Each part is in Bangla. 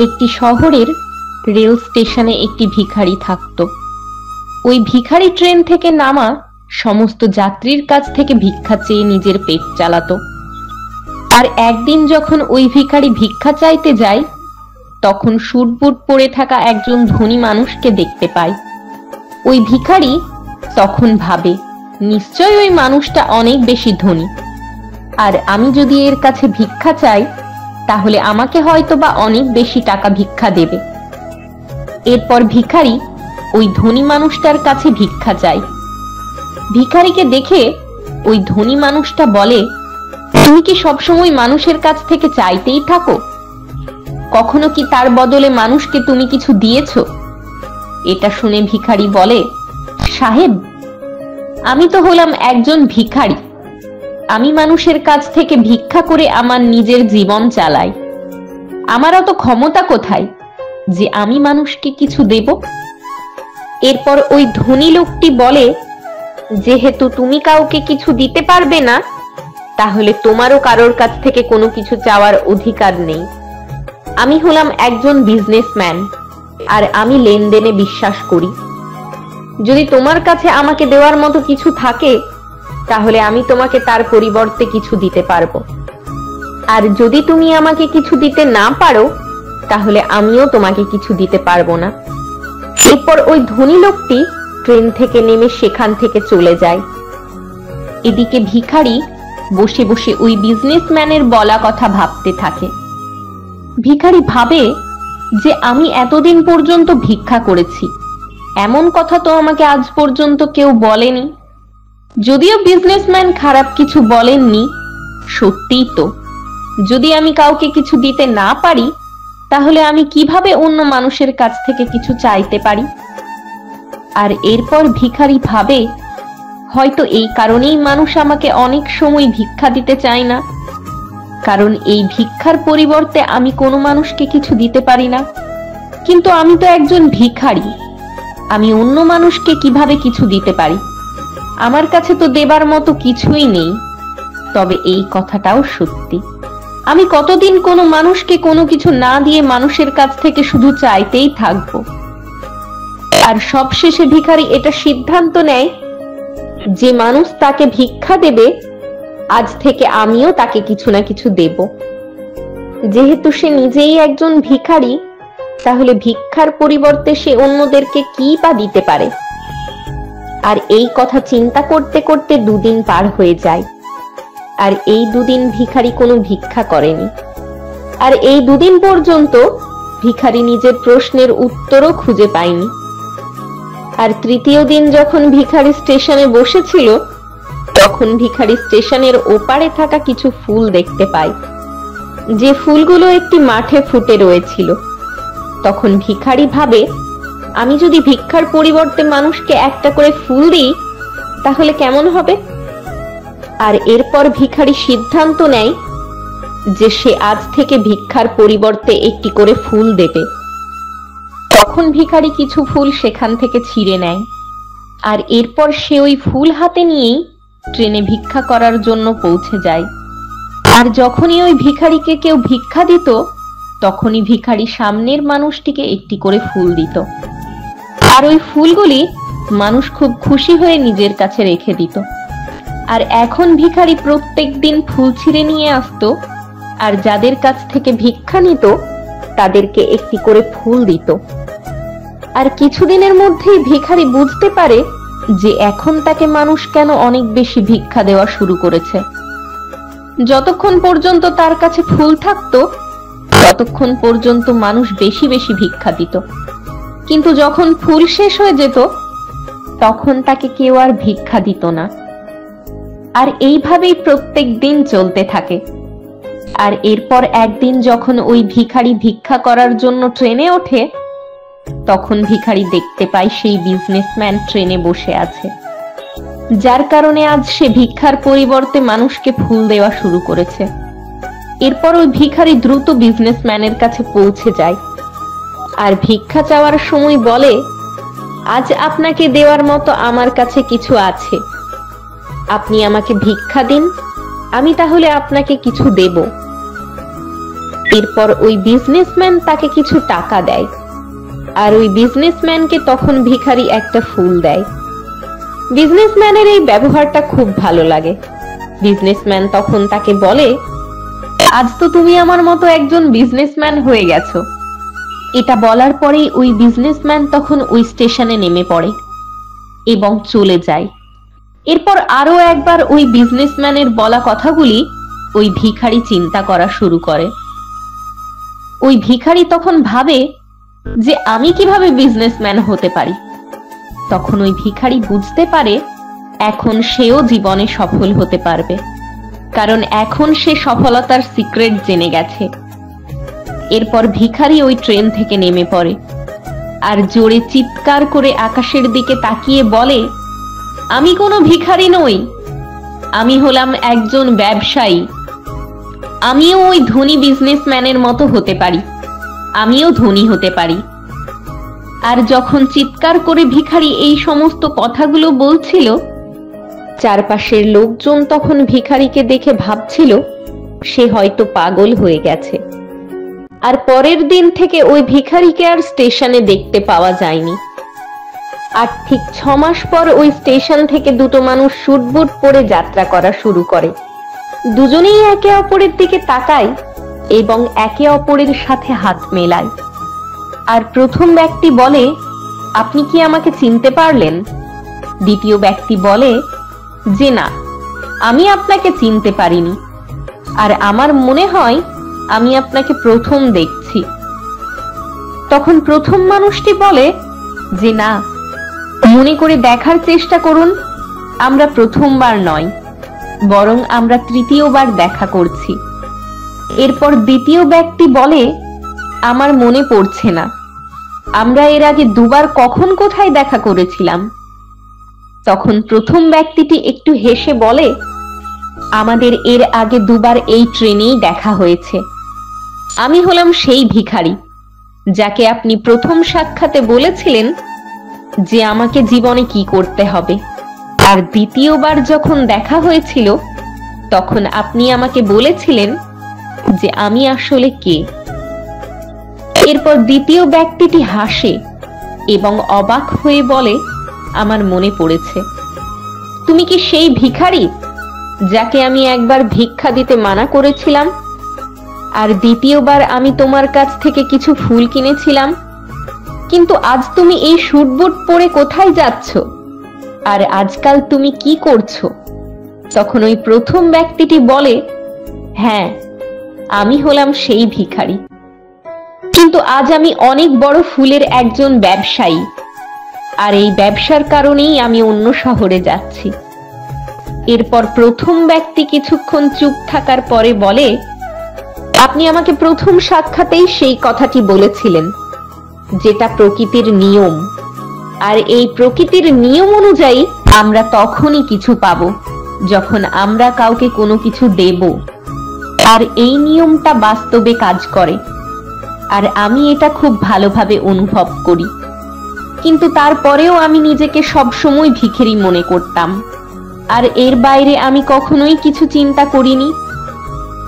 একটি শহরের রেল স্টেশনে একটি ভিখারি থাকত। ওই ভিখারি ট্রেন থেকে নামা সমস্ত যাত্রীর কাছ থেকে ভিক্ষা চেয়ে নিজের পেট চালাতো। আর একদিন যখন ওই ভিখারি ভিক্ষা চাইতে যায়, তখন স্যুট-বুট পরে থাকা একজন ধনী মানুষকে দেখতে পায়। ওই ভিখারি তখন ভাবে, নিশ্চয় ওই মানুষটা অনেক বেশি ধনী, আর আমি যদি এর কাছে ভিক্ষা চাই তাহলে আমাকে হয়তোবা অনেক বেশি টাকা ভিক্ষা দেবে। এরপর ভিখারি ওই ধনী মানুষটার কাছে ভিক্ষা চায়। ভিখারিকে দেখে ওই ধনী মানুষটা বলে, তুমি কি সবসময় মানুষের কাছ থেকে চাইতেই থাকো? কখনো কি তার বদলে মানুষকে তুমি কিছু দিয়েছো? এটা শুনে ভিখারি বলে, সাহেব, আমি তো হলাম একজন ভিখারি। আমি মানুষের কাছ থেকে ভিক্ষা করে আমার নিজের জীবন চালাই। আমার অত ক্ষমতা কোথায় যে আমি মানুষকে কিছু দেব? এরপর ওই ধনী লোকটি বলে, যেহেতু তুমি কাউকে কিছু দিতে পারবে না, তাহলে তোমারও কারোর কাছ থেকে কোনো কিছু চাওয়ার অধিকার নেই। আমি হলাম একজন বিজনেসম্যান, আর আমি লেনদেনে বিশ্বাস করি। যদি তোমার কাছে আমাকে দেওয়ার মতো কিছু থাকে, তাহলে আমি তোমাকে তার পরিবর্তে কিছু দিতে পারবো। আর যদি তুমি আমাকে কিছু দিতে না পারো, তাহলে আমিও তোমাকে কিছু দিতে পারবো না। এরপর ওই ধনী লোকটি ট্রেন থেকে নেমে সেখান থেকে চলে যায়। এদিকে ভিখারি বসে বসে ওই বিজনেসম্যানের বলা কথা ভাবতে থাকে। ভিখারি ভাবে যে আমি এতদিন পর্যন্ত ভিক্ষা করেছি, এমন কথা তো আমাকে আজ পর্যন্ত কেউ বলেনি। যদিও বিজনেসম্যান খারাপ কিছু বলেননি, সত্যিই তো, যদি আমি কাউকে কিছু দিতে না পারি, তাহলে আমি কিভাবে অন্য মানুষের কাছ থেকে কিছু চাইতে পারি? আর এরপর ভিখারি ভাবে, হয়তো এই কারণেই মানুষ আমাকে অনেক সময় ভিক্ষা দিতে চায় না, কারণ এই ভিক্ষার পরিবর্তে আমি কোনো মানুষকে কিছু দিতে পারি না। কিন্তু আমি তো একজন ভিখারি, আমি অন্য মানুষকে কিভাবে কিছু দিতে পারি? আমার কাছে তো দেবার মতো কিছুই নেই। তবে এই কথাটাও সত্যি, আমি কতদিন কোনো মানুষকে কোনো কিছু না দিয়ে মানুষের কাছ থেকে শুধু চাইতেই থাকবো। আর সবশেষে ভিখারি এটা সিদ্ধান্ত নেয় যে মানুষ তাকে ভিক্ষা দেবে, আজ থেকে আমিও তাকে কিছু না কিছু দেব। যেহেতু সে নিজেই একজন ভিখারি, তাহলে ভিক্ষার পরিবর্তে সে অন্যদেরকে কি বা দিতে পারে? আর এই কথা চিন্তা করতে করতে দুদিন পার হয়ে যায়। আর এই দুদিন ভিখারি কোনো ভিক্ষা করেনি। আর এই দুদিন পর্যন্ত ভিখারি নিজের প্রশ্নের উত্তরও খুঁজে পায়নি। আর তৃতীয় দিন যখন ভিখারি স্টেশনে বসেছিল, তখন ভিখারি স্টেশনের ওপারে থাকা কিছু ফুল দেখতে পায়, যে ফুলগুলো একটি মাঠে ফুটে রয়েছিল। তখন ভিখারি ভাবে, আমি যদি ভিক্ষার পরিবর্তে মানুষকে একটা করে ফুল দিই, তাহলে কেমন হবে? আর এরপর ভিখারি সিদ্ধান্ত নেয় যে সে আজ থেকে ভিক্ষার পরিবর্তে একটি করে ফুল দেবে। তখন ভিখারি কিছু ফুল সেখান থেকে ছিঁড়ে নেয়, আর এরপর সে ওই ফুল হাতে নিয়েই ট্রেনে ভিক্ষা করার জন্য পৌঁছে যায়। আর যখনই ওই ভিখারিকে কেউ ভিক্ষা দিত, তখনই ভিখারি সামনের মানুষটিকে একটি করে ফুল দিত। আর ওই ফুলগুলি মানুষ খুব খুশি হয়ে নিজের কাছে রেখে দিত। আর এখন ভিখারি প্রত্যেক দিন ফুল ছিঁড়ে নিয়ে আসতো, আর যাদের কাছ থেকে ভিক্ষা নিত তাদেরকে একটি করে ফুল দিত। আর কিছুদিনের মধ্যেই ভিখারি বুঝতে পারে যে এখন তাকে মানুষ কেন অনেক বেশি ভিক্ষা দেওয়া শুরু করেছে। যতক্ষণ পর্যন্ত তার কাছে ফুল থাকতো, ততক্ষণ পর্যন্ত মানুষ বেশি বেশি ভিক্ষা দিত। কিন্তু যখন ফুল শেষ হয়ে যেত, তখন তাকে কেউ আর ভিক্ষা দিত না। আর এইভাবেই প্রত্যেক দিন চলতে থাকে। আর এরপর একদিন যখন ওই ভিখারি ভিক্ষা করার জন্য ট্রেনে ওঠে, তখন ভিখারি দেখতে পায় সেই বিজনেসম্যান ট্রেনে বসে আছে, যার কারণে আজ সে ভিক্ষার পরিবর্তে মানুষকে ফুল দেওয়া শুরু করেছে। এরপর ওই ভিখারি দ্রুত বিজনেসম্যানের কাছে পৌঁছে যায়, আর ভিক্ষা চাওয়ার সময় বলে, আজ আপনাকে দেওয়ার মতো আমার কাছে কিছু আছে, আপনি আমাকে ভিক্ষা দিন, আমি তাহলে আপনাকে কিছু দেব। এরপর ওই বিজনেসম্যান তাকে কিছু টাকা দেয়, আর ওই বিজনেসম্যানকে তখন ভিখারি একটা ফুল দেয়। বিজনেসম্যানের এই ব্যবহারটা খুব ভালো লাগে। বিজনেসম্যান তখন তাকে বলে, আজ তো তুমি আমার মতো একজন বিজনেসম্যান হয়ে গেছো। এটা বলার পরেই ওই বিজনেসম্যান তখন ওই স্টেশনে নেমে পড়ে এবং চলে যায়। এরপর আরো একবার ওই বিজনেসম্যানের বলা কথাগুলি ওই ভিখারি চিন্তা করা শুরু করে। ওই ভিখারি তখন ভাবে যে আমি কিভাবে বিজনেসম্যান হতে পারি। তখন ওই ভিখারি বুঝতে পারে এখন সেও জীবনে সফল হতে পারবে, কারণ এখন সে সফলতার সিক্রেট জেনে গেছে। এরপর ভিখারি ওই ট্রেন থেকে নেমে পড়ে আর জোরে চিৎকার করে আকাশের দিকে তাকিয়ে বলে, আমি কোনো ভিখারি নই, আমি হলাম একজন ব্যবসায়ী। আমিও ওই ধনী বিজনেসম্যানের মতো হতে পারি, আমিও ধনী হতে পারি। আর যখন চিৎকার করে ভিখারি এই সমস্ত কথাগুলো বলছিল, চারপাশের লোকজন তখন ভিখারিকে দেখে ভাবছিল সে হয়তো পাগল হয়ে গেছে। আর পরের দিন থেকে ওই ভিখারিকে আর স্টেশনে দেখতে পাওয়া যায়নি। আর ঠিক 6 মাস পর ওই স্টেশন থেকে দুটো মানুষ স্যুট বুট পরে যাত্রা করা শুরু করে। দুজনেই একে অপরের দিকে তাকায় এবং একে অপরের সাথে হাত মেলায়। আর প্রথম ব্যক্তি বলে, আপনি কি আমাকে চিনতে পারলেন? দ্বিতীয় ব্যক্তি বলে যে না, আমি আপনাকে চিনতে পারিনি, আর আমার মনে হয় আমি আপনাকে প্রথম দেখছি। তখন প্রথম মানুষটি বলে যে না, মনে করে দেখার চেষ্টা করুন, আমরা প্রথমবার নয়, বরং আমরা তৃতীয়বার দেখা করছি। এরপর দ্বিতীয় ব্যক্তি বলে, আমার মনে পড়ছে না, আমরা এর আগে দুবার কখন কোথায় দেখা করেছিলাম। তখন প্রথম ব্যক্তিটি একটু হেসে বলে, আমাদের এর আগে দুবার এই ট্রেনেই দেখা হয়েছে। আমি হলাম সেই ভিখারি যাকে আপনি প্রথম সাক্ষাতে বলেছিলেন যে আমাকে জীবনে কি করতে হবে, আর দ্বিতীয়বার যখন দেখা হয়েছিল তখন আপনি আমাকে বলেছিলেন যে আমি আসলে কে। এরপর দ্বিতীয় ব্যক্তিটি হাসে এবং অবাক হয়ে বলে, আমার মনে পড়েছে, তুমি কি সেই ভিখারি যাকে আমি একবার ভিক্ষা দিতে মানা করেছিলাম, আর দ্বিতীয়বার আমি তোমার কাছ থেকে কিছু ফুল কিনেছিলাম? কিন্তু আজ তুমি এই স্যুট বুট পরে কোথায় যাচ্ছ, আর আজকাল তুমি কি করছো? তখন ওই প্রথম ব্যক্তিটি বলে, হ্যাঁ, আমি হলাম সেই ভিখারি, কিন্তু আজ আমি অনেক বড় ফুলের একজন ব্যবসায়ী, আর এই ব্যবসার কারণেই আমি অন্য শহরে যাচ্ছি। এরপর প্রথম ব্যক্তি কিছুক্ষণ চুপ থাকার পরে বলে, আপনি আমাকে প্রথম সাক্ষাতেই সেই কথাটি বলেছিলেন যেটা প্রকৃতির নিয়ম, আর এই প্রকৃতির নিয়ম অনুযায়ী আমরা তখনই কিছু পাবো যখন আমরা কাউকে কোনো কিছু দেব, আর এই নিয়মটা বাস্তবে কাজ করে, আর আমি এটা খুব ভালোভাবে অনুভব করি। কিন্তু তারপরেও আমি নিজেকে সবসময় ভিখারি মনে করতাম, আর এর বাইরে আমি কখনোই কিছু চিন্তা করিনি।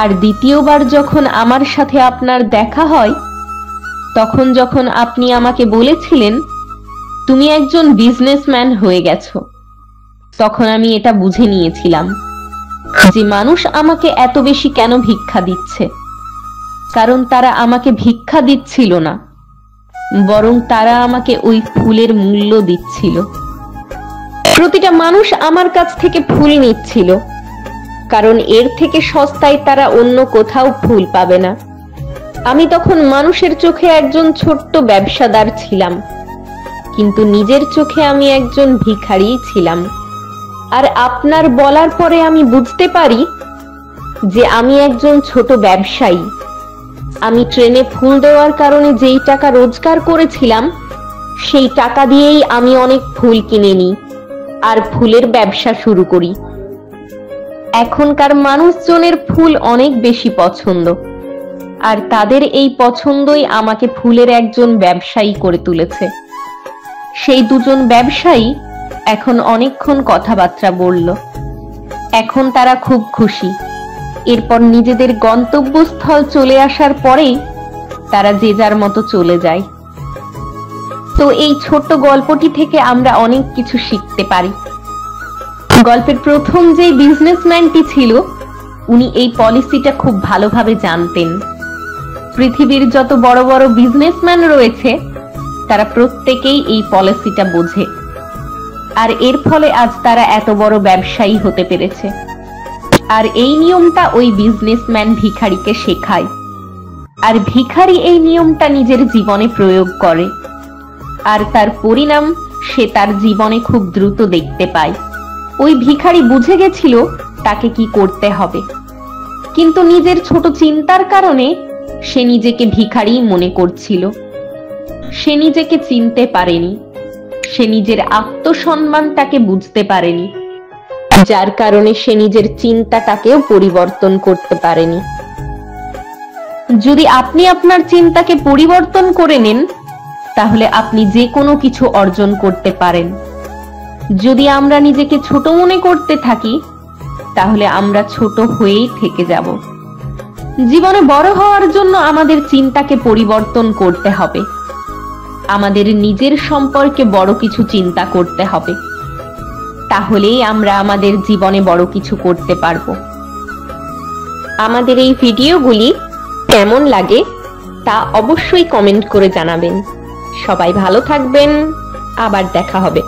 আর দ্বিতীয়বার যখন আমার সাথে আপনার দেখা হয়, তখন যখন আপনি আমাকে বলেছিলেন তুমি একজন বিজনেসম্যান হয়ে গেছো, তখন আমি এটা বুঝে নিয়েছিলাম যে মানুষ আমাকে এত বেশি কেন ভিক্ষা দিচ্ছে। কারণ তারা আমাকে ভিক্ষা দিচ্ছিল না, বরং তারা আমাকে ওই ফুলের মূল্য দিচ্ছিল। প্রতিটা মানুষ আমার কাছ থেকে ফুল নিচ্ছিল, কারণ এর থেকে সস্তায় তারা অন্য কোথাও ফুল পাবে না। আমি তখন মানুষের চোখে একজন ছোট্ট ব্যবসাদার ছিলাম, কিন্তু নিজের চোখে আমি একজন ভিখারি ছিলাম। আর আপনার বলার পরে আমি বুঝতে পারি যে আমি একজন ছোট ব্যবসায়ী। আমি ট্রেনে ফুল দেওয়ার কারণে যেই টাকা রোজগার করেছিলাম, সেই টাকা দিয়েই আমি অনেক ফুল কিনে নিই আর ফুলের ব্যবসা শুরু করি। এখনকার মানুষজনের ফুল অনেক বেশি পছন্দ, আর তাদের এই পছন্দই আমাকে ফুলের একজন ব্যবসায়ী করে তুলেছে। সেই দুজন ব্যবসায়ী এখন অনেকক্ষণ কথাবার্তা বলল। এখন তারা খুব খুশি, এরপর নিজেদের গন্তব্যস্থল চলে আসার পরেই তারা যে যার মতো চলে যায়। তো এই ছোট্ট গল্পটি থেকে আমরা অনেক কিছু শিখতে পারি। গল্পের প্রথম যে বিজনেসম্যানটি ছিল, উনি এই পলিসিটা খুব ভালোভাবে জানতেন। পৃথিবীর যত বড় বড় বিজনেসম্যান রয়েছে তারা প্রত্যেকেই এই পলিসিটা বোঝে, আর এর ফলে আজ তারা এত বড় ব্যবসায়ী হতে পেরেছে। আর এই নিয়মটা ওই বিজনেসম্যান ভিখারিকে শেখায়, আর ভিখারি এই নিয়মটা নিজের জীবনে প্রয়োগ করে, আর তার পরিণাম সে তার জীবনে খুব দ্রুত দেখতে পায়। ওই ভিখারি বুঝে গেছিল তাকে কি করতে হবে, কিন্তু নিজের ছোট চিন্তার কারণে সে নিজেকে ভিখারি মনে করছিল। সে নিজেকে চিনতে পারেনি, সে নিজের আত্মসম্মানটাকে বুঝতে পারেনি, যার কারণে সে নিজের চিন্তাটাকেও পরিবর্তন করতে পারেনি। যদি আপনি আপনার চিন্তাকে পরিবর্তন করে নেন, তাহলে আপনি যে কোনো কিছু অর্জন করতে পারেন। যদি আমরা নিজেকে ছোট মনে করতে থাকি, তাহলে আমরা ছোট হয়েই থেকে যাব। জীবনে বড় হওয়ার জন্য আমাদের চিন্তাকে পরিবর্তন করতে হবে। আমাদের নিজের সম্পর্কে বড় কিছু চিন্তা করতে হবে, তাহলেই আমরা আমাদের জীবনে বড় কিছু করতে পারবো। আমাদের এই ভিডিওগুলি কেমন লাগে তা অবশ্যই কমেন্ট করে জানাবেন। সবাই ভালো থাকবেন, আবার দেখা হবে।